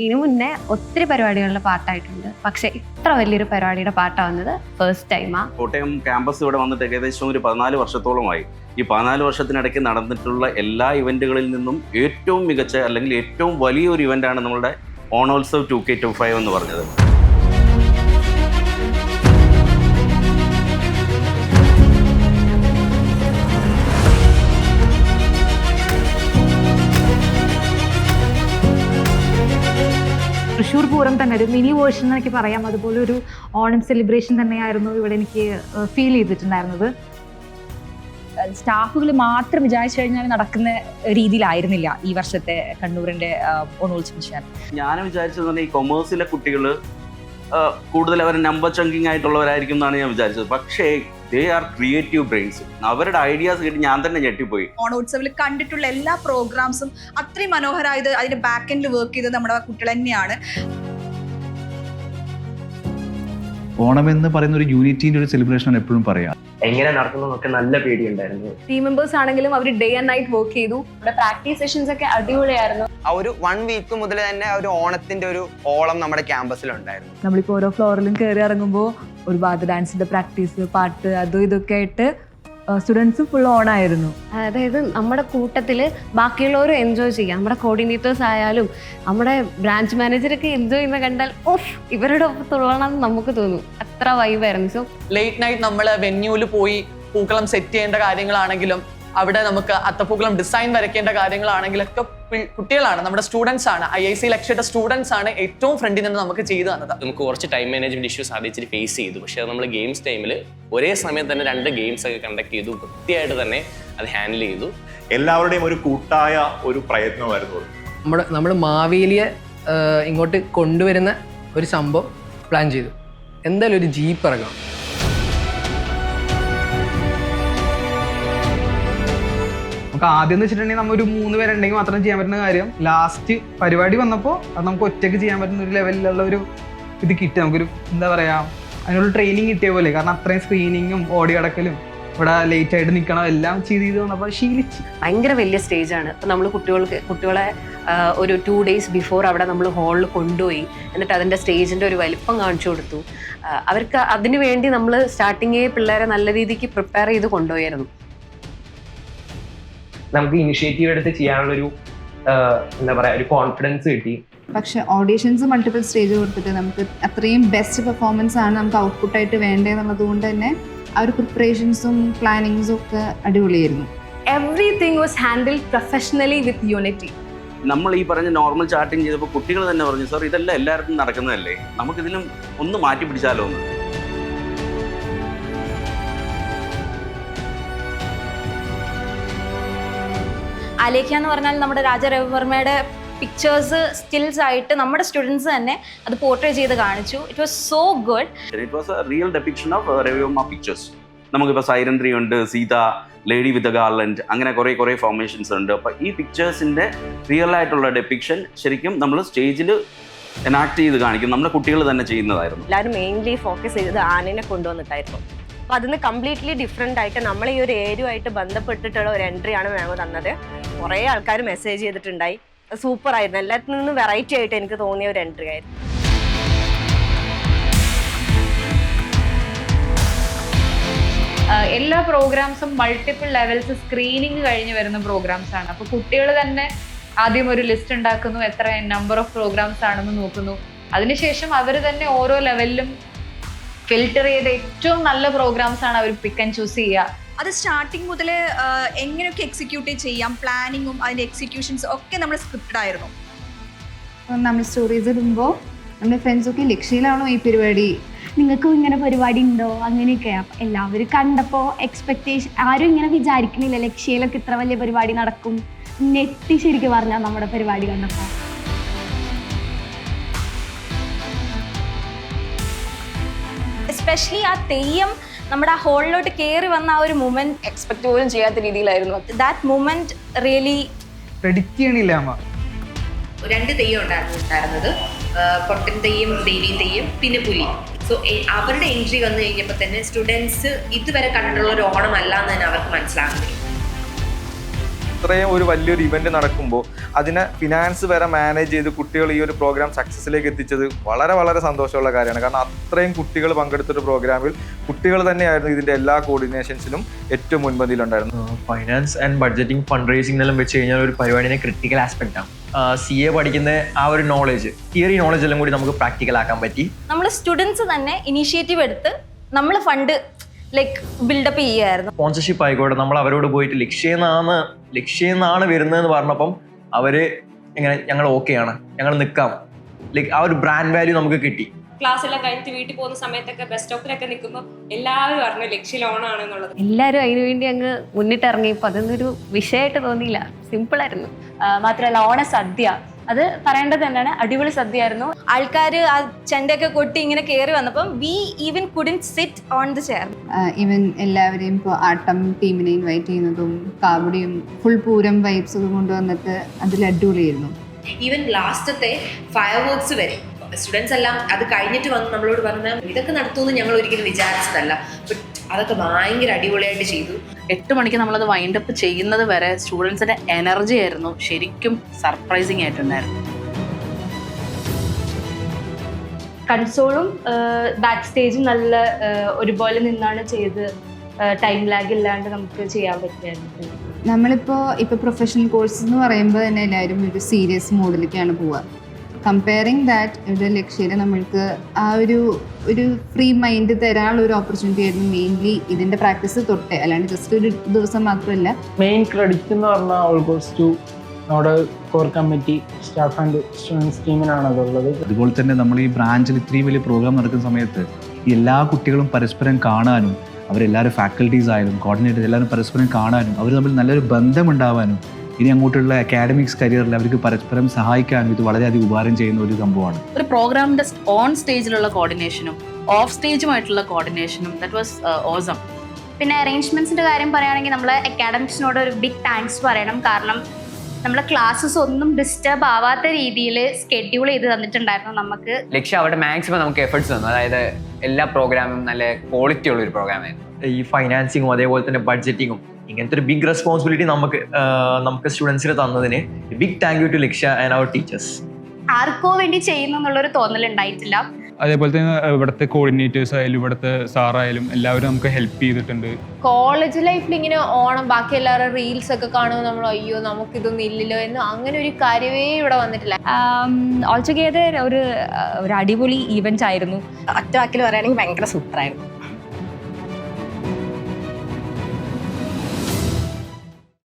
ഇതിനു മുന്നേ ഒത്തിരി പരിപാടികളുടെ പാട്ടായിട്ടുണ്ട്, പക്ഷെ ഇത്ര വലിയൊരു പരിപാടിയുടെ പാട്ടാവുന്നത് ഫസ്റ്റ് ടൈമാ. കോട്ടയം ക്യാമ്പസ് ഇവിടെ വന്നിട്ട് ഏകദേശം ഒരു 14 വർഷത്തോളമായി. ഈ 14 വർഷത്തിനിടയ്ക്ക് നടന്നിട്ടുള്ള എല്ലാ ഇവന്റുകളിൽ നിന്നും ഏറ്റവും മികച്ച അല്ലെങ്കിൽ ഏറ്റവും വലിയൊരു ഇവന്റാണ് നമ്മുടെ ഓണോത്സവ് 2K25 എന്ന് പറഞ്ഞത്. തൃശ്ശൂർ പൂരം തന്നെ ഒരു മിനി വേർഷൻ എന്നൊക്കെ പറയാം. അതുപോലെ ഒരു ഓണം സെലിബ്രേഷൻ തന്നെയായിരുന്നു ഇവിടെ എനിക്ക് ഫീൽ ചെയ്തിട്ടുണ്ടായിരുന്നത്. സ്റ്റാഫുകൾ മാത്രം വിചാരിച്ചു കഴിഞ്ഞാൽ നടക്കുന്ന രീതിയിലായിരുന്നില്ല ഈ വർഷത്തെ കണ്ണൂരിന്റെ ഓണോത്സവം. ഞാൻ വിചാരിച്ചത് ഈ കൊമേഴ്സിലെ കുട്ടികൾ കൂടുതൽ അവർ നമ്പർ ചങ്കിങ് ആയിട്ടുള്ളവരായിരിക്കും എന്നാണ് ഞാൻ വിചാരിച്ചത്. പക്ഷേ ദേ ആർ ക്രിയേറ്റീവ് ബ്രെയിൻസ്. അവരുടെ ഐഡിയാസ് കേട്ട് ഞാൻ തന്നെ ഞെട്ടിപ്പോയി. ഓണോത്സവിൽ കണ്ടിട്ടുള്ള എല്ലാ പ്രോഗ്രാംസും അത്രയും മനോഹരമായത് അതിന്റെ ബാക്ക് എൻഡിൽ വർക്ക് ചെയ്തത് നമ്മുടെ കുട്ടികൾ തന്നെയാണ്. ഓണം എന്ന് പറയുന്ന ഒരു യൂണിറ്റിന്റെ ഒരു സെലിബ്രേഷൻ എപ്പോഴും പറയാം. എങ്ങനെ നടത്തുന്നതൊക്കെ നല്ല പേടിയുണ്ടായിരുന്നു. ടീം മെമ്പേഴ്സ് ആണെങ്കിലും our day and night work ചെയ്തു. ഇവിടെ പ്രാക്ടീസ് സെഷൻസ് ഒക്കെ അടിപൊളിയായിരുന്നു. ആ ഒരു 1 വീക്ക് മുതൽ തന്നെ ഒരു ഓണത്തിന്റെ ഒരു ഓളം നമ്മുടെ ക്യാമ്പസിലുണ്ടായിരുന്നു. നമ്മളിപ്പോൾ ഓരോ ഫ്ലോറിലും കയറി ഇറങ്ങുമ്പോൾ ഒരുപാട് ഡാൻസിന്റെ പ്രാക്ടീസ്, പാട്ട്, അതും ഇതൊക്കെ ആയിട്ട് സ്റ്റുഡൻസ് ഫുൾ ഓണായിരുന്നു. അതായത് നമ്മുടെ കൂട്ടത്തിൽ ബാക്കിയുള്ളവരും എൻജോയ് ചെയ്യാം. നമ്മുടെ കോർഡിനേറ്റേഴ്സ് ആയാലും നമ്മുടെ ബ്രാഞ്ച് മാനേജറൊക്കെ എൻജോയ് ചെയ്യുന്ന കണ്ടാൽ ഇവരുടെ ഒപ്പം തുള്ളണം നമുക്ക് തോന്നും. അത്ര വൈബായിരുന്നു. സോ ലേറ്റ് നൈറ്റ് നമ്മൾ വെന്യൂവിൽ പോയി പൂക്കളം സെറ്റ് ചെയ്യേണ്ട കാര്യങ്ങളാണെങ്കിലും അവിടെ നമുക്ക് അത്തപ്പൂക്കളം ഡിസൈൻ വരയ്ക്കേണ്ട കാര്യങ്ങളാണെങ്കിലൊക്കെ കുട്ടികളാണ്, നമ്മുടെ സ്റ്റുഡൻസ് ആണ്, IIC ലക്ഷ്യയുടെ സ്റ്റുഡൻസ് ആണ് ഏറ്റവും ഫ്രണ്ടിൽ നിന്ന് നമുക്ക് ചെയ്തു തന്നത്. നമുക്ക് കുറച്ച് ടൈം മാനേജ്മെന്റ് ഇഷ്യൂസ് ആദ്യം ഫേസ് ചെയ്തു. പക്ഷേ നമ്മൾ ഗെയിംസ് ടൈമിൽ ഒരേ സമയം തന്നെ 2 ഗെയിംസ് ഒക്കെ കണ്ടക്ട് ചെയ്തു. വൃത്തിയായിട്ട് തന്നെ അത് ഹാൻഡിൽ ചെയ്തു. എല്ലാവരുടെയും ഒരു കൂട്ടായ ഒരു പ്രയത്നമായിരുന്നു. നമ്മൾ മാവേലിയെ ഇങ്ങോട്ട് കൊണ്ടുവരുന്ന ഒരു സംഭവം പ്ലാൻ ചെയ്തു. എന്തായാലും ഒരു ജീപ്പ് ഇറങ്ങണം. ആദ്യം എന്ന് വെച്ചിട്ടുണ്ടെങ്കിൽ നമ്മൾ ഒരു 3 പേരുണ്ടെങ്കിൽ മാത്രം ചെയ്യാൻ പറ്റുന്ന കാര്യം ലാസ്റ്റ് പരിപാടി വന്നപ്പോൾ അത് നമുക്ക് ഒറ്റയ്ക്ക് ചെയ്യാൻ പറ്റുന്ന ഒരു ലെവലിലുള്ള ഒരു ഇത് കിട്ടി. നമുക്കൊരു എന്താ പറയാ, അതിനൊരു ട്രെയിനിങ് കിട്ടിയ പോലെ. കാരണം അത്രയും സ്ക്രീനിങ്ങും ഓടി അടക്കലും ഇവിടെ ലേറ്റ് ആയിട്ട് നിൽക്കണം എല്ലാം ചെയ്ത് വന്നപ്പോൾ ശീലിച്ച്. ഭയങ്കര വലിയ സ്റ്റേജാണ്. അപ്പം നമ്മൾ കുട്ടികളെ ഒരു 2 days ബിഫോർ അവിടെ നമ്മൾ ഹാളിൽ കൊണ്ടുപോയി. എന്നിട്ട് അതിൻ്റെ സ്റ്റേജിൻ്റെ ഒരു വലിപ്പം കാണിച്ചു കൊടുത്തു. അവർക്ക് അതിനു വേണ്ടി നമ്മൾ സ്റ്റാർട്ടിങ്ങേ പിള്ളേരെ നല്ല രീതിക്ക് പ്രിപ്പയർ ചെയ്ത് കൊണ്ടുപോയായിരുന്നു. നമുക്ക് ഇനിഷ്യേറ്റീവ് എടുത്ത് ചെയ്യാനുള്ളൊരു എന്താ പറയാ, ഒരു കോൺഫിഡൻസ് കിട്ടി. പക്ഷെ ഓഡീഷൻസ് മൾട്ടിപ്പിൾ സ്റ്റേജ് കൊടുത്തിട്ട് നമുക്ക് അത്രയും ബെസ്റ്റ് പെർഫോമൻസ് ആണ് നമുക്ക് ഔട്ട്പുട്ടായിട്ട് വേണ്ടതെന്നുള്ളത് കൊണ്ട് തന്നെ ആ ഒരു പ്രിപ്പറേഷൻസും പ്ലാനിങ്സും ഒക്കെ അടിപൊളിയായിരുന്നു. Everything was handled professionally with unity. നമ്മൾ ഈ പറഞ്ഞ നോർമൽ ചാർട്ടിങ് ചെയ്തപ്പോൾ കുട്ടികൾ തന്നെ പറഞ്ഞു, സാർ ഇതെല്ലാം എല്ലായിടത്തും നടക്കുന്നതല്ലേ, നമുക്കിതിലും ഒന്ന് മാറ്റി പിടിച്ചാലോ എന്ന്. ആലേഖ്യ എന്ന് പറഞ്ഞാൽ നമ്മുടെ രാജ രവിവർമ്മയുടെ പിക്ചേഴ്സ് സ്റ്റിൽസ് ആയിട്ട് നമ്മുടെ സ്റ്റുഡൻസ് തന്നെ അത് പോർട്രേ ചെയ്ത് കാണിച്ചു. It was so good. It was a real depiction of Ravi Varma pictures. നമുക്കിപ്പോൾ സൈരൻട്രി ഉണ്ട്, Sita, lady with a garland, അങ്ങനെ കുറേ ഫോർമേഷൻസ് ഉണ്ട്. അപ്പോൾ ഈ പിക്ചേഴ്സിൻ്റെ റിയൽ ആയിട്ടുള്ള ഡെപിക്ഷൻ ശരിക്കും നമ്മൾ സ്റ്റേജിൽ എനാക്ട് ചെയ്ത് കാണിക്കും. നമ്മുടെ കുട്ടികൾ തന്നെ ചെയ്യുന്നതായിരുന്നു. എല്ലാവരും മെയിൻലി ഫോക്കസ് ചെയ്തത് ആനനെ കൊണ്ടുവന്നിട്ടായിരുന്നു. അപ്പോൾ അതിന് കംപ്ലീറ്റ്ലി ഡിഫറെൻ്റ് ആയിട്ട് നമ്മൾ ഈ ഒരു ഏരിയയുമായിട്ട് ബന്ധപ്പെട്ടിട്ടുള്ള ഒരു എൻട്രിയാണ് മാം തന്നത്. കുറേ ആൾക്കാർ മെസ്സേജ് ചെയ്തിട്ടുണ്ടായി. സൂപ്പർ ആയിരുന്നു. എല്ലാത്തിൽ നിന്നും വെറൈറ്റി ആയിട്ട് എനിക്ക് തോന്നിയ ഒരു എൻട്രി ആയിരുന്നു. എല്ലാ പ്രോഗ്രാംസും മൾട്ടിപ്പിൾ ലെവൽസ് സ്ക്രീനിങ് കഴിഞ്ഞ് വരുന്ന പ്രോഗ്രാംസ് ആണ്. അപ്പോൾ കുട്ടികൾ തന്നെ ആദ്യം ഒരു ലിസ്റ്റ് ഉണ്ടാക്കുന്നു, എത്ര നമ്പർ ഓഫ് പ്രോഗ്രാംസ് ആണെന്ന് നോക്കുന്നു. അതിനുശേഷം അവർ തന്നെ ഓരോ ലെവലിലും ഫിൽട്ടർ ചെയ്ത് ഏറ്റവും നല്ല പ്രോഗ്രാംസ് ആണ് അവർ പിക്ക് ആൻഡ് ചൂസ് ചെയ്യുക. അത് സ്റ്റാർട്ടിങ് മുതൽ എങ്ങനെയൊക്കെ എക്സിക്യൂട്ട് ചെയ്യാം, പ്ലാനിങ്ങും അതിൻ്റെ എക്സിക്യൂഷൻസും ഒക്കെ നമ്മൾ സ്ക്രിപ്റ്റഡ് ആയിരുന്നു. നമ്മൾ സ്റ്റോറീസ് ഇടുമ്പോൾ നമ്മുടെ ഫ്രണ്ട്സൊക്കെ ലക്ഷ്യയിലാണോ ഈ പരിപാടി, നിങ്ങൾക്കും ഇങ്ങനെ പരിപാടി ഉണ്ടോ, അങ്ങനെയൊക്കെ. എല്ലാവരും കണ്ടപ്പോൾ എക്സ്പെക്ടേഷൻ, ആരും ഇങ്ങനെ വിചാരിക്കണില്ല ലക്ഷ്യയിലൊക്കെ ഇത്ര വലിയ പരിപാടി നടക്കും. നെറ്റി ശരിക്കും പറഞ്ഞാൽ നമ്മുടെ പരിപാടി കണ്ടപ്പോൾ. എസ്പെഷ്യലി ആ തെയ്യം നമ്മുടെ ആ ഹോളിലോട്ട് കയറി വന്ന ആ ഒരു മൊമെന്റ് എക്സ്പെക്ട് പോലും ചെയ്യാത്ത രീതിയിലായിരുന്നു. ദാറ്റ് മൊമെന്റ് റിയലി പ്രെഡിക്റ്റ് ചെയ്യണില്ല. 2 തെയ്യം ഉണ്ടായിരുന്നത്, കൊട്ടൻ തെയ്യം, ദേവി തെയ്യം, പിന്നെ പുലി. സോ അവരുടെ എൻട്രി വന്നു കഴിഞ്ഞപ്പോൾ തന്നെ സ്റ്റുഡൻസ് ഇതുവരെ കണ്ടിട്ടുള്ള ഒരു ഓണം അല്ല എന്ന് തന്നെ അവർക്ക് മനസ്സിലാകുന്നില്ല. ഇത്രയും ഒരു വലിയൊരു ഇവന്റ് നടക്കുമ്പോൾ അതിനെ ഫിനാൻസ് വരെ മാനേജ് ചെയ്ത് കുട്ടികൾ ഈ ഒരു പ്രോഗ്രാം സക്സസിലേക്ക് എത്തിച്ചത് വളരെ വളരെ സന്തോഷമുള്ള കാര്യമാണ്. കാരണം അത്രയും കുട്ടികൾ പങ്കെടുത്തൊരു പ്രോഗ്രാമിൽ കുട്ടികൾ തന്നെയായിരുന്നു ഇതിന്റെ എല്ലാ കോർഡിനേഷൻസിലും ഏറ്റവും മുൻപന്തിയിലുണ്ടായിരുന്നു. Finance and budgeting fund raising എല്ലാം വെച്ച് കഴിഞ്ഞാൽ ഒരു പരിപാടിയുടെ ക്രിട്ടിക്കൽ ആസ്പെക്ട് ആണ്. CA പഠിക്കുന്ന ആ ഒരു നോളേജ്, തിയറി നോളജ് എല്ലാം കൂടി നമുക്ക് പ്രാക്ടിക്കൽ ആക്കാൻ പറ്റി. നമ്മൾ സ്റ്റുഡൻസ് തന്നെ ഇനീഷ്യേറ്റീവ് എടുത്ത് നമ്മൾ ഫണ്ട് ലൈക്ക് ബിൽഡപ്പ് ചെയ്യുകയായിരുന്നു. സ്പോൺസർഷിപ്പ് ആയിക്കോട്ടെ, നമ്മൾ അവരോട് പോയിട്ട് ലക്ഷ്യന്നാണ് വരുന്നതെന്ന് പറഞ്ഞപ്പം അവര് എങ്ങനെ ഞങ്ങൾ ഓക്കെയാണ്, ഞങ്ങൾ നിൽക്കാം, ലൈക്ക് ആ ഒരു ബ്രാൻഡ് വാല്യൂ നമുക്ക് കിട്ടി. ക്ലാസ് എല്ലാം കഴിഞ്ഞിട്ട് വീട്ടിൽ പോകുന്ന സമയത്തൊക്കെ ബസ് സ്റ്റോപ്പിലൊക്കെ നിൽക്കുമ്പോൾ എല്ലാവരും പറഞ്ഞു ലക്ഷ്യ ലോണാണെന്നുള്ളത്. എല്ലാവരും അതിനുവേണ്ടി അങ്ങ് മുന്നിട്ടിറങ്ങിയപ്പോൾ അതൊന്നൊരു വിഷയമായിട്ട് തോന്നിയില്ല, സിമ്പിളായിരുന്നു. മാത്രമല്ല ഓണസദ്യ അത് പറയേണ്ടത് തന്നെയാണ്, അടിപൊളി സദ്യയായിരുന്നു. ആൾക്കാർ ആ ചെണ്ടയൊക്കെ കൊട്ടി ഇങ്ങനെ കയറി വന്നപ്പം V even couldn't sit on the chair. Even എല്ലാവരെയും ഇപ്പോൾ ആട്ടം ടീമിനെ ഇൻവൈറ്റ് ചെയ്യുന്നതും കാവടിയും ഫുൾ പൂരം വൈബ്സ് ഒക്കെ കൊണ്ടുവന്നിട്ട് അതിൽ അടിപൊളിയായിരുന്നു. ഈവൻ ലാസ്റ്റത്തെ ഫയർ വർക്ക്സ് വരെ സ്റ്റുഡൻസ് എല്ലാം അത് കഴിഞ്ഞിട്ട് വന്ന് നമ്മളോട് പറഞ്ഞാൽ ഇതൊക്കെ നടത്തുമെന്ന് ഞങ്ങൾ ഒരിക്കലും വിചാരിച്ചതല്ല, ബട്ട് അതൊക്കെ ഭയങ്കര അടിപൊളിയായിട്ട് ചെയ്തു. 8 മണിക്ക് നമ്മളത് വൈൻഡപ്പ് ചെയ്യുന്നത് വരെ സ്റ്റുഡൻസിന്റെ എനർജി ആയിരുന്നു ശരിക്കും സർപ്രൈസിങ് ആയിട്ടുണ്ടായിരുന്നു. കൺസോളും ബാക്ക് സ്റ്റേജും നല്ല ഒരുപോലെ നിന്നാണ് ചെയ്ത്, ടൈം ലാഗ് ഇല്ലാണ്ട് നമുക്ക് ചെയ്യാൻ പറ്റിയായിരുന്നു. നമ്മളിപ്പോൾ പ്രൊഫഷണൽ കോഴ്സ് എന്ന് പറയുമ്പോൾ തന്നെ എല്ലാവരും ഒരു സീരിയസ് മോഡിലേക്കാണ് പോവുക. കമ്പയറിങ് ദാറ്റ് ഇവിടെ ലക്ഷ്യയിൽ നമ്മൾക്ക് ആ ഒരു ഫ്രീ മൈൻഡ് തരാനുള്ള ഒരു ഓപ്പർച്യൂണിറ്റി ആയിരുന്നു മെയിൻലി ഇതിൻ്റെ പ്രാക്ടീസ് തൊട്ടേ, അല്ലാണ്ട് ജസ്റ്റ് ഒരു ദിവസം മാത്രമല്ല. മെയിൻ ക്രെഡിറ്റ് എന്ന് പറഞ്ഞാൽ ഓൾമോസ്റ്റ് ടു നമ്മുടെ core committee staff and students ടീമിനാണ് അതുള്ളത്. അതുപോലെ തന്നെ നമ്മൾ ഈ ബ്രാഞ്ചിൽ ഇത്രയും വലിയ പ്രോഗ്രാം നടക്കുന്ന സമയത്ത് എല്ലാ കുട്ടികളും പരസ്പരം കാണാനും, അവരെല്ലാവരും ഫാക്കൽറ്റീസ് ആയാലും കോർഡിനേറ്റേഴ്സ് എല്ലാവരും പരസ്പരം കാണാനും അവർ തമ്മിൽ നല്ലൊരു ബന്ധമുണ്ടാവാനും ഇനി അങ്ങോട്ടുള്ള അക്കാഡമിക്സ് കരിയറിൽ അവർക്ക് പരസ്പരം സഹായിക്കാനും ഇത് വളരെയധികം ഉപകാരം ചെയ്യുന്ന ഒരു സംഭവമാണ്. ഒരു പ്രോഗ്രാമിന്റെ ഓൺ സ്റ്റേജിലുള്ള കോർഡിനേഷനും ഓഫ് സ്റ്റേജുമായിട്ടുള്ള കോർഡിനേഷനും ദാറ്റ് വാസ് ഓസം. പിന്നെ അറേഞ്ച്മെന്റ്സിന്റെ കാര്യം പറയുകയാണെങ്കിൽ നമ്മൾ അക്കാഡമിക്സിനോട് ഒരു ബിഗ് താങ്ക്സ് പറയണം. കാരണം നമ്മളെ ക്ലാസ്സസ് ഒന്നും ഡിസ്റ്റർബ് ആവാത്ത രീതിയിൽ സ്കെഡ്യൂൾ ചെയ്ത് തന്നിട്ടുണ്ടായിരുന്നു നമുക്ക്. ലക്ഷ്യം അവിടെ മാക്സിമം നമുക്ക് എഫേർട്സ് തന്നു, അതായത് എല്ലാ പ്രോഗ്രാമും നല്ല ക്വാളിറ്റി ഉള്ള ഒരു പ്രോഗ്രാമായിരുന്നു. ഈ ഫൈനാൻസിങ്ങും അതേപോലെ തന്നെ ബഡ്ജറ്റിങ്ങും ഇങ്ങനത്തെ ഒരു ബിഗ് റെസ്പോൺസിബിലിറ്റി നമുക്ക് സ്റ്റുഡൻസിന് തന്നതിന് big thank you to Lakshya and അവർ ടീച്ചേഴ്സ്. ആർക്കോ വേണ്ടി ചെയ്യുന്നു എന്നുള്ളൊരു തോന്നലുണ്ടായിട്ടില്ല. അതേപോലെ തന്നെ ഇവിടുത്തെ കോർഡിനേറ്റേഴ്സ് ആയാലും ഇവിടുത്തെ സാറായാലും എല്ലാവരും നമുക്ക് ഹെൽപ്പ് ചെയ്തിട്ടുണ്ട്. കോളേജ് ലൈഫിൽ ഇങ്ങനെ ഓണം ബാക്കി എല്ലാവരും റീൽസ് ഒക്കെ കാണുമ്പോൾ നമ്മൾ അയ്യോ നമുക്കിതൊന്നും ഇല്ലല്ലോ എന്ന് അങ്ങനെ ഒരു കാര്യമേ ഇവിടെ വന്നിട്ടില്ല. ഓൾടുഗെദർ ഒരു അടിപൊളി ഈവന്റ് ആയിരുന്നു. ഒറ്റ വാക്കിൽ പറയുകയാണെങ്കിൽ ഭയങ്കര സൂപ്പറായിരുന്നു.